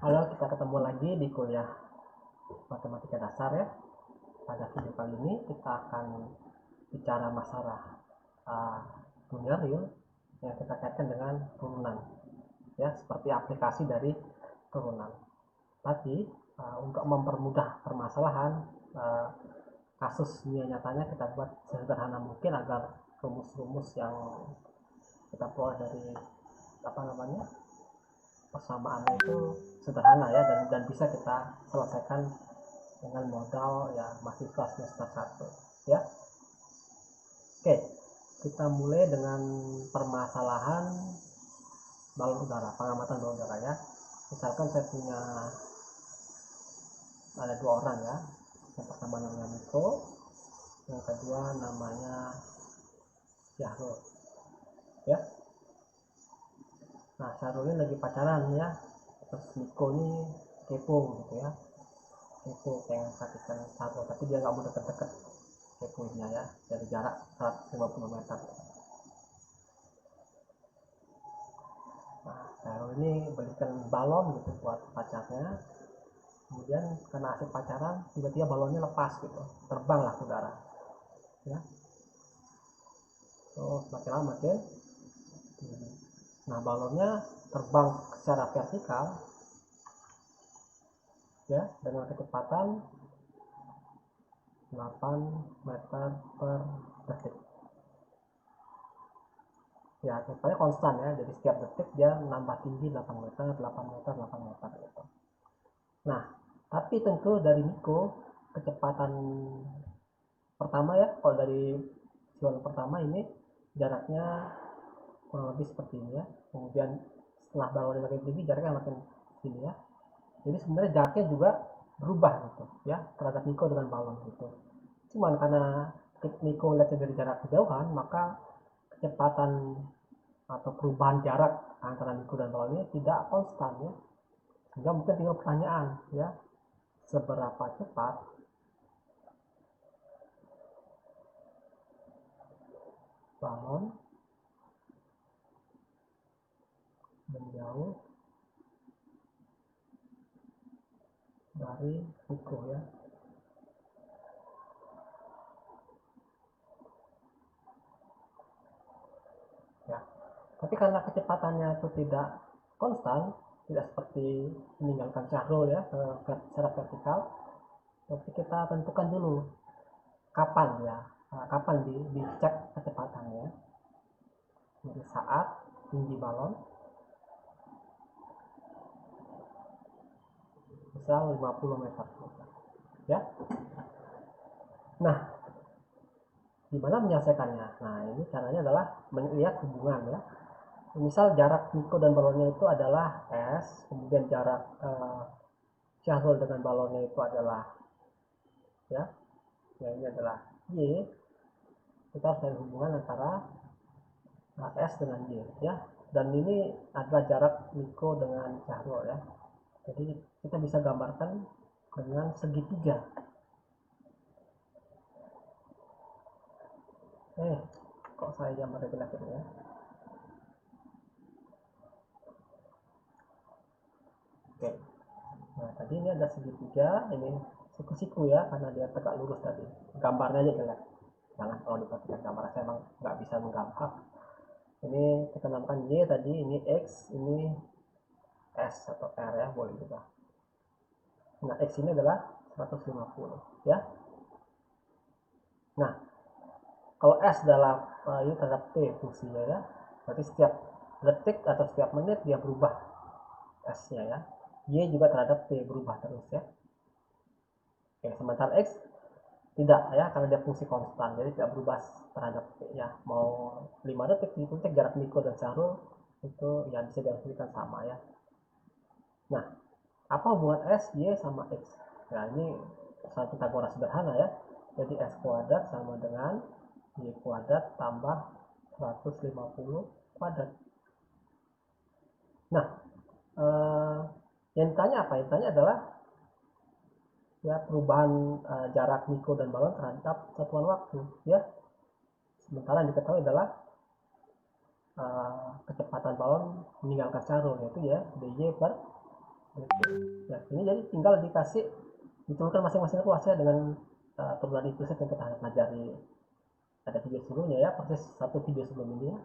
Halo, kita ketemu lagi di kuliah matematika dasar ya. Pada video kali ini kita akan bicara masalah dunia real yang kita kaitkan dengan turunan ya, seperti aplikasi dari turunan. Tapi untuk mempermudah permasalahan, kasus dunia nyatanya kita buat sederhana mungkin agar rumus-rumus yang kita peroleh dari persamaannya itu sederhana ya, dan bisa kita selesaikan dengan modal ya mahasiswa semester 1 ya. Oke, kita mulai dengan permasalahan balon udara, pengamatan balon udara ya. Misalkan saya punya ada dua orang ya, yang pertama namanya Miko, yang kedua namanya Syahrul ya. Nah, Syahrul ini lagi pacaran ya, terus Miko ini kepo gitu ya, kepo pengen sakitan Syahrul, tapi dia nggak mau deket-deket keponya ya, dari jarak 150 meter. Nah, Syahrul ini belikan balon gitu buat pacarnya, kemudian karena asik pacaran tiba-tiba balonnya lepas gitu, terbanglah ke udara ya. Terus makin lama makin tinggi. Nah, balonnya terbang secara vertikal ya, dengan kecepatan 8 meter per detik ya, kecepatnya konstan ya, jadi setiap detik dia nambah tinggi 8 meter 8 meter 8 meter gitu. Nah, tapi tentu dari Miko kecepatan pertama ya, kalau dari zona pertama ini jaraknya kurang lebih seperti ini ya, kemudian setelah balonnya makin tinggi jaraknya makin tinggi ya, jadi sebenarnya jaraknya juga berubah gitu ya terhadap Miko dengan balon gitu. Cuman karena Miko lihatnya dari jarak kejauhan, maka kecepatan atau perubahan jarak antara Miko dan balon ini tidak konstan ya, sehingga mungkin tinggal pertanyaan ya, seberapa cepat balon menjauh dari Miko ya. Ya, tapi karena kecepatannya itu tidak konstan, tidak seperti meninggalkan Syahrul ya secara vertikal, tapi kita tentukan dulu kapan ya, kapan dicek kecepatannya. Jadi saat tinggi balon misal 50 meter ya. Nah, gimana menyelesaikannya? Nah, ini caranya adalah melihat hubungan ya. Misal jarak Miko dan balonnya itu adalah S, kemudian jarak Syahrul dengan balonnya itu adalah ya, ini adalah Y. Kita harus cari hubungan antara S dengan Y ya, dan ini adalah jarak Miko dengan Syahrul ya. Jadi kita bisa gambarkan dengan segitiga. Kok saya gambar jelek ini ya. Oke. Nah, tadi ini ada segitiga, ini siku-siku ya, karena dia tegak lurus tadi. Gambarnya aja jelek. Jangan kalau diperhatikan gambar, saya emang nggak bisa menggambar. Ini kita namakan Y tadi, ini X, ini S atau R ya, boleh juga. Nah, X ini adalah 150 ya. Nah, kalau S adalah ini terhadap T fungsinya ya, berarti setiap detik atau setiap menit dia berubah S-nya ya. Y juga terhadap T berubah terus ya. Oke, sementara X tidak ya, karena dia fungsi konstan, jadi tidak berubah terhadap T ya. Mau 5 detik 10 detik jarak Miko dan Syahrul itu ya bisa diartikan sama ya. Nah, apa hubungan S, Y sama X? Nah, ini satu Pitagoras sederhana ya. Jadi S kuadrat sama dengan Y kuadrat tambah 150 kuadrat. Nah, yang ditanya apa? Yang ditanya adalah ya perubahan jarak Miko dan balon terhadap satuan waktu ya. Sementara yang diketahui adalah kecepatan balon meninggalkan Syahrul, yaitu ya dy per Ya, ini jadi tinggal dikasih diturunkan masing-masing ruas ya dengan turunan implicit yang kita pelajari ada video sebelumnya ya, persis satu video sebelum ini ya.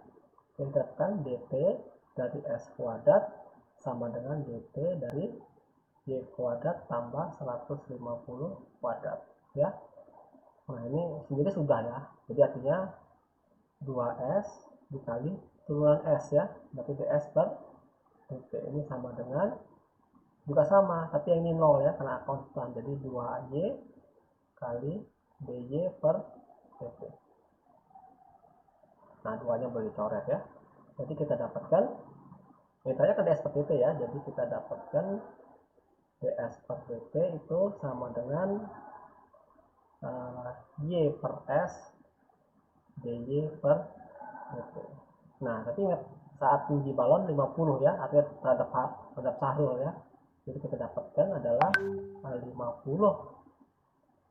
Yang diterapkan dt dari s kuadrat sama dengan dt dari y kuadrat tambah 150 kuadrat ya. Nah ini sendiri sudah ya, jadi artinya 2s dikali turunan s ya, berarti ds per dt ini sama dengan, juga sama tapi yang ini 0 ya karena konstan, jadi 2y kali dy per dt. Nah duanya boleh dicoret ya, jadi kita dapatkan mintanya ke ds per dt ya, jadi kita dapatkan ds per dt itu sama dengan y per s dy per dt. Nah tapi ingat saat tinggi balon 50 ya, artinya terhadap sahrul ya, jadi kita dapatkan adalah 50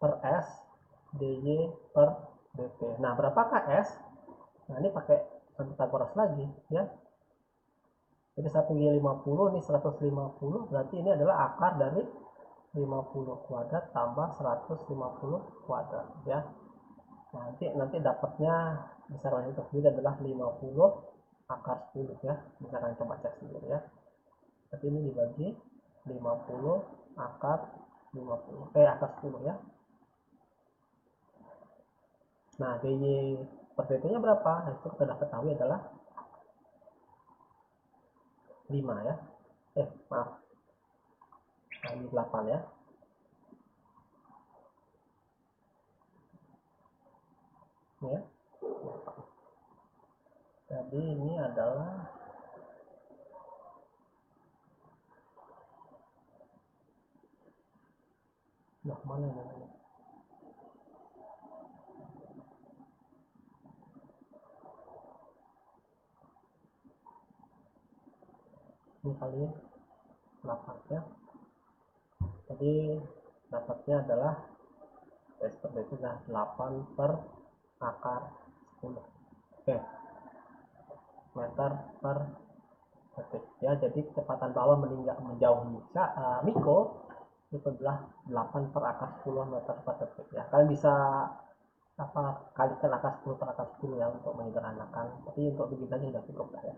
per s dy per dt. Nah berapakah s? Nah ini pakai Pythagoras lagi ya, jadi 1Y50 ini 150, berarti ini adalah akar dari 50 kuadrat tambah 150 kuadrat ya. Nanti dapatnya besaran itu sendiri adalah 50 akar 10 ya, bisa kalian coba cek sendiri ya. Tapi ini dibagi 50 akar 50 akar 10 ya. Nah dy per dt nya berapa? Nah, itu kita dapat tahu adalah 5 ya, maaf, nah, ini 8 ya. Ya, jadi ini adalah mana ini? Ini kali 8 ya. Jadi dapatnya adalah S per dt adalah 8 per akar 10 meter per detik ya. Jadi kecepatan balon menjauhi Miko itu adalah 8 per akar 10 meter per detik ya. Kalian bisa kalikan akar 10 per akar 10 ya untuk menyederhanakan, tapi untuk begini aja sudah cukup lah ya.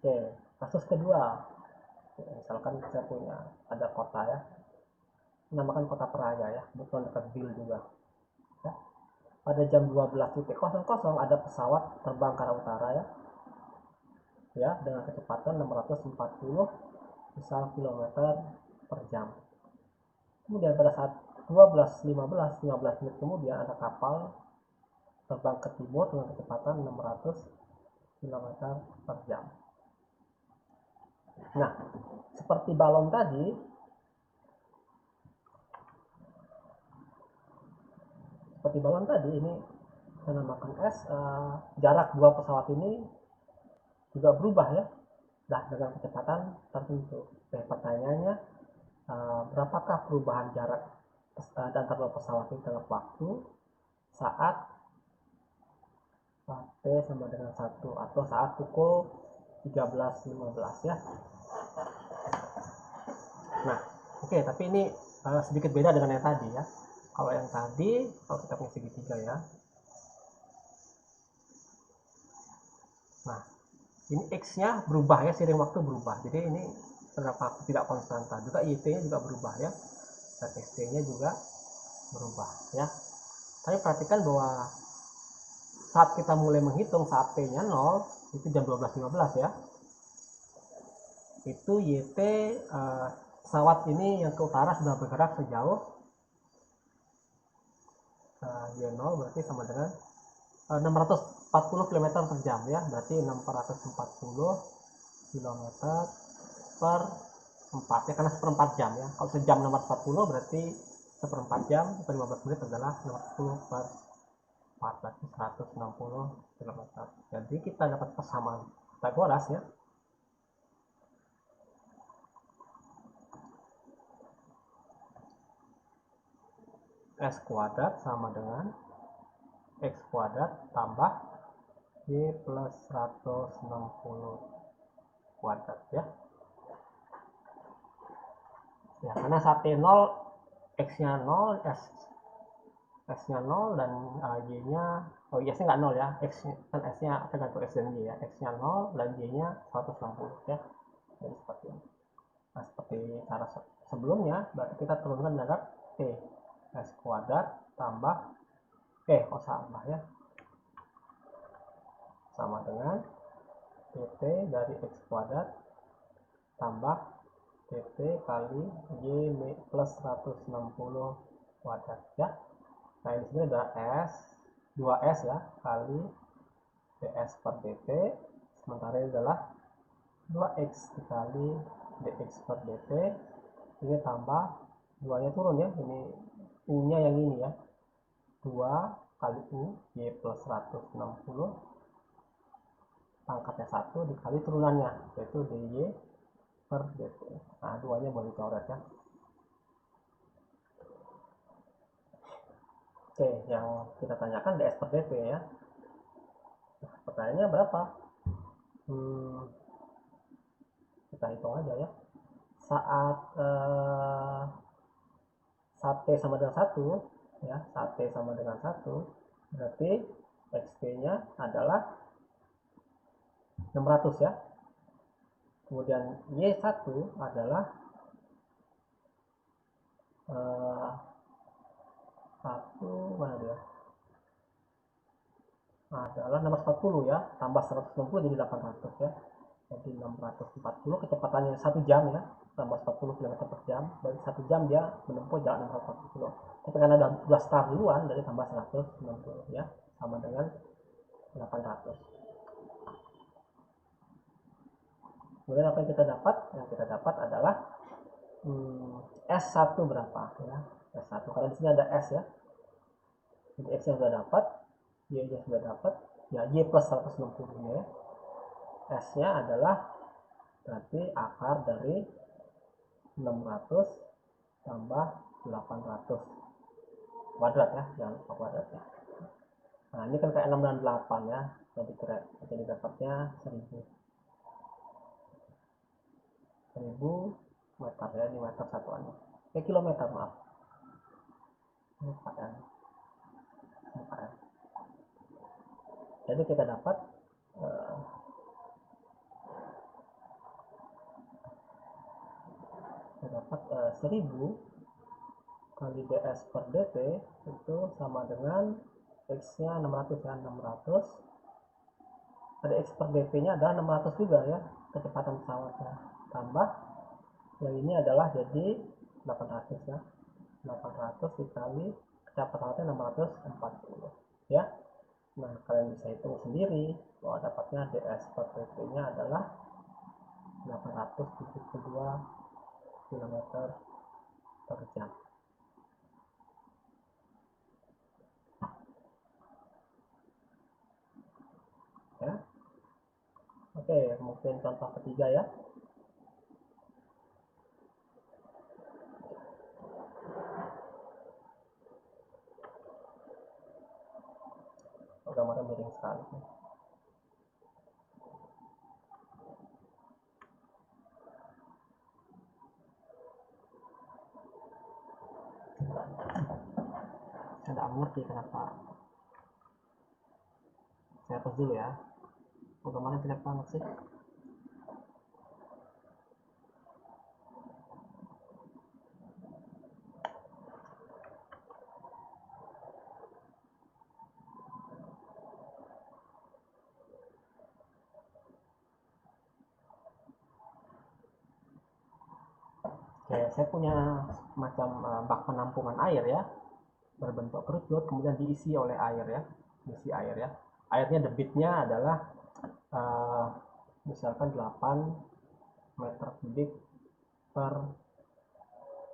Oke, kasus kedua, misalkan saya punya ada kota ya, namakan kota Peraya ya, kebetulan dekat Bil juga ya. Pada jam 12.00 ada pesawat terbang ke arah utara ya dengan kecepatan 640 misal kilometer per jam. Kemudian pada saat 12.15 menit kemudian ada kapal terbang ke timur dengan kecepatan 600 km per jam. Nah, seperti balon tadi, ini saya namakan S, jarak dua pesawat ini juga berubah ya, dengan kecepatan tertentu. Pertanyaannya, berapakah perubahan jarak antara dua pesawat ini dalam waktu saat T sama dengan 1 atau saat pukul 13.15 ya. Nah, oke, tapi ini sedikit beda dengan yang tadi ya. Kalau yang tadi, kalau kita punya segitiga ya. Nah, ini X-nya berubah ya, seiring waktu berubah. Jadi ini terdapat tidak konstanta. Juga YT-nya juga berubah ya. Dan XT-nya juga berubah ya. Tapi perhatikan bahwa saat kita mulai menghitung saat P-nya 0, itu jam 12.15 ya. Itu YT pesawat ini yang ke utara sudah bergerak sejauh Y0 berarti sama dengan 640 km per jam ya, berarti 640 km per 4 ya, karena seperempat jam ya. Kalau sejam 640 berarti seperempat jam atau 15 menit adalah 640 per 4, berarti 160 km. Jadi kita dapat persamaan Pythagoras ya. S kuadrat sama dengan X kuadrat tambah Y plus 160 kuadrat ya. Ya, karena saat T 0 X-nya 0, S-nya 0 dan Y-nya, oh Y-nya nggak 0 ya, X kan S-nya tergantung S dan Y ya, X-nya 0 dan Y-nya 160 ya. Jadi seperti ini. Nah, seperti cara sebelumnya, berarti kita turunkan terhadap T, S kuadrat tambah sama ya, sama dengan dt dari X kuadrat tambah dt kali Y plus 160 kuadrat ya. Nah, di sini ada S 2S ya kali ds per dt, sementara ini adalah 2x dikali dx per dt, ini tambah 2 nya turun ya, ini u nya yang ini ya, 2 kali u y plus 160 pangkatnya 1 dikali turunannya yaitu dy per dt. Nah, 2 nya boleh coret ya. Oke, yang kita tanyakan ds per dt ya. Nah, pertanyaannya berapa? Kita hitung aja ya. Saat t sama dengan 1 ya, saat t sama dengan 1 berarti xp nya adalah 600 ya. Kemudian y1 adalah 1 mana dia? Adalah 640 ya, tambah 160 jadi 800 ya. Jadi 640 kecepatannya 1 jam ya, tambah 40 km per jam, berarti 1 jam dia menempuh jarak 640 km. Tapi karena udah start duluan, dari tambah 160 ya, sama dengan 800. Kemudian apa yang kita dapat? Yang kita dapat adalah S1 berapa ya? S1 karena di sini ada S ya. Jadi X nya sudah dapat, Y nya sudah dapat, ya Y plus 160 ya. S nya adalah berarti akar dari 600 tambah 800 kuadrat ya, jangan lupa kuadrat ya. Nah, ini kan kayak 6 dan 8 ya, jadi dapatnya 1000 meter ya, di meter satuannya. Kilometer maaf. Jadi kita dapat dapat 1000 kali ds per dt itu sama dengan x nya 600 ya, 600 ada x per dt nya adalah 600 juga ya, kecepatan pesawatnya, tambah yang ini adalah jadi 800 ya, 800 dikali kecepatannya 640 ya. Nah, kalian bisa hitung sendiri bahwa dapatnya ds per dt nya adalah 872 km per jam ya. Oke, mungkin contoh ketiga ya. Gambarnya miring sekali. Saya tidak mengerti kenapa. Saya hapus dulu ya. Gambarnya jelek banget sih. Oke, saya punya macam bak penampungan air ya, berbentuk kerucut, kemudian diisi oleh air ya, diisi air ya. Airnya debitnya adalah misalkan 8 meter kubik per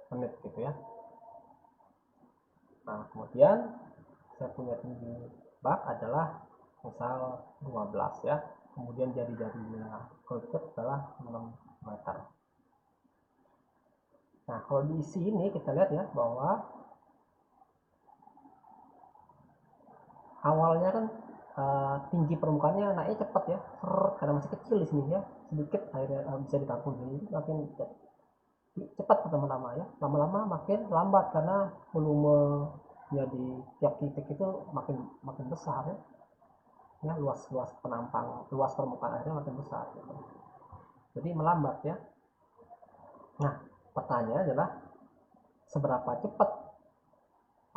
menit gitu ya. Nah, kemudian saya punya tinggi bak adalah misal 12 ya, kemudian jari-jarinya kerucut adalah 6 meter. Nah, kalau diisi ini kita lihat ya bahwa awalnya kan tinggi permukaannya naiknya cepat ya, karena masih kecil di sini ya, sedikit airnya bisa ditampung di sini, makin cepat pertama-tama ya, lama-lama makin lambat karena volumenya di tiap titik itu makin makin besar ya, luas penampang, luas permukaan airnya makin besar gitu. Jadi melambat ya. Nah, pertanyaannya adalah seberapa cepat,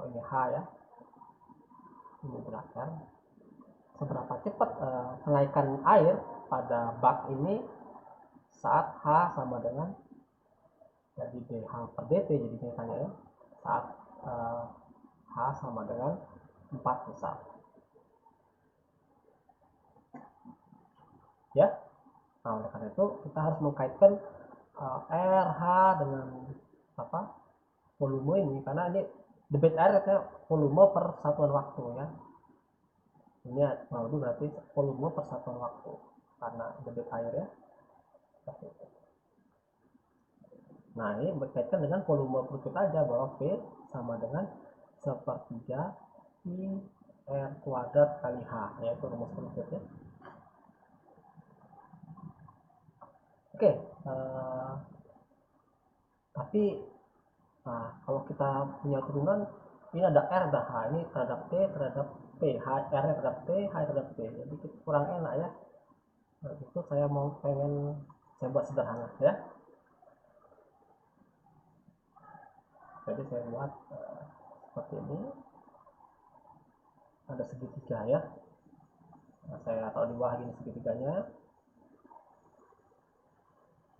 ini H ya, ini berakhir, seberapa cepat kenaikan air pada bak ini saat H sama dengan, jadi dH per dt jadi misalnya ya, saat H sama dengan 4 misal ya. Nah, oleh karena itu kita harus mengkaitkan RH dengan apa, volume ini, karena ini debit air artinya volume per satuan waktu ya, ini lebih berarti volume per satuan waktu karena debit air ya. Nah, ini berkaitan dengan volume perut aja, bahwa V sama dengan sepertiga I R kuadrat kali H, yaitu rumus perut ya. Oke, tapi nah, kalau kita punya turunan, ini ada R ada H, ini terhadap T terhadap P, H, R terhadap T, H terhadap T, jadi kurang enak ya. Nah, itu saya pengen saya buat sederhana ya. Jadi saya buat seperti ini, ada segitiga ya. Nah, saya taruh di bawah gini segitiganya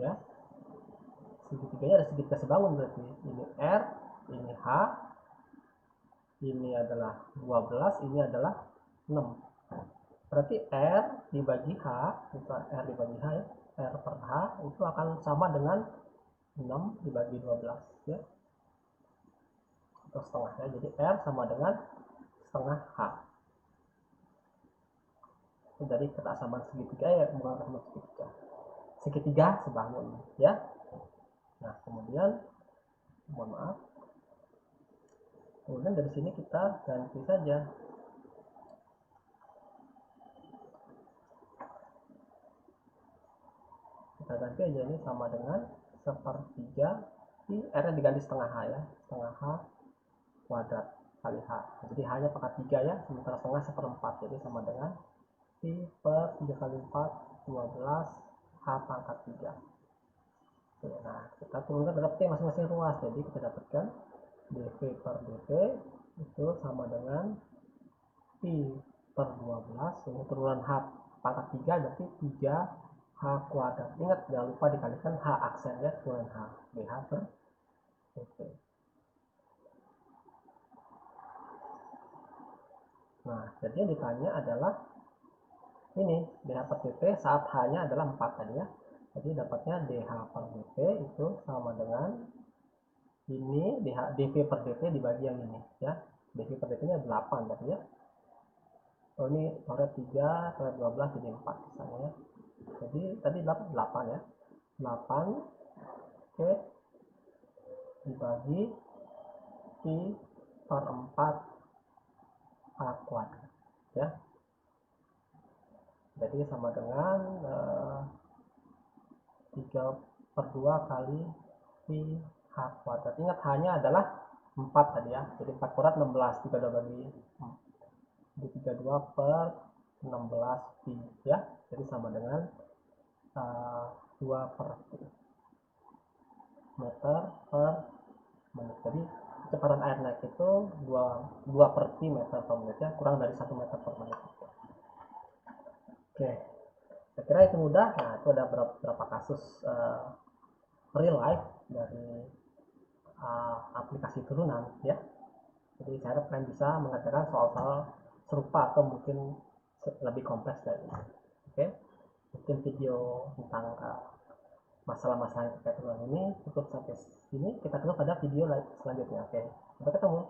ya. Segitiganya ada segitiga sebangun, berarti ini R, ini H, ini adalah 12, ini adalah 6. Berarti R dibagi H, itu R dibagi H ya, R per H itu akan sama dengan 6 dibagi 12 ya, atau setengah ya. Jadi R sama dengan setengah H. Itu dari kesamaan segitiga ya, bukan kesamaan segitiga. Segitiga sebangun ya. Nah, kemudian mohon maaf, kemudian dari sini kita ganti saja, kita ganti aja, ini sama dengan sepertiga I, R nya diganti setengah H ya, setengah H kuadrat kali H, jadi H nya pangkat 3 ya, sementara setengah seperempat, jadi sama dengan I per 3 kali 4 12 H pangkat 3. Oke, nah kita turunkan terhadap T masing-masing ruas, jadi kita dapatkan dV per dT itu sama dengan I per 12, ini turunan H pangkat 3 berarti 3 H kuadrat. Ingat, jangan lupa dikalikan H aksen ya, turunan H, BH per dT. Nah, jadi yang ditanya adalah ini dH per dt saat H nya adalah 4 tadi ya. Jadi dapatnya dH per dt itu sama dengan ini dV per dt dibagi yang ini ya. dV per dt nya 8 tadi ya. Oh, ini coret 3 coret 12 jadi 4 misalnya ya. Jadi tadi 8 ya. 8 oke, dibagi I per 4 A kuadrat ya. Jadi sama dengan 3 per 2 kali I H kuadrat. Ingat H nya adalah 4 tadi ya, jadi 4 kuadrat 16, 32 bagi 32 per 16 pi ya, jadi sama dengan 2 per meter per menit. Jadi kecepatan air naik itu 2 per pi meter per menit ya, kurang dari 1 meter per menit. Oke, saya kira itu mudah. Nah, itu ada beberapa kasus real life dari aplikasi turunan ya. Jadi saya harap kalian bisa mengerjakan soal-soal serupa atau mungkin lebih kompleks dari ini. Oke, mungkin video tentang masalah-masalah yang terkait turunan ini cukup sampai sini. Kita ketemu pada video selanjutnya. Oke, sampai ketemu.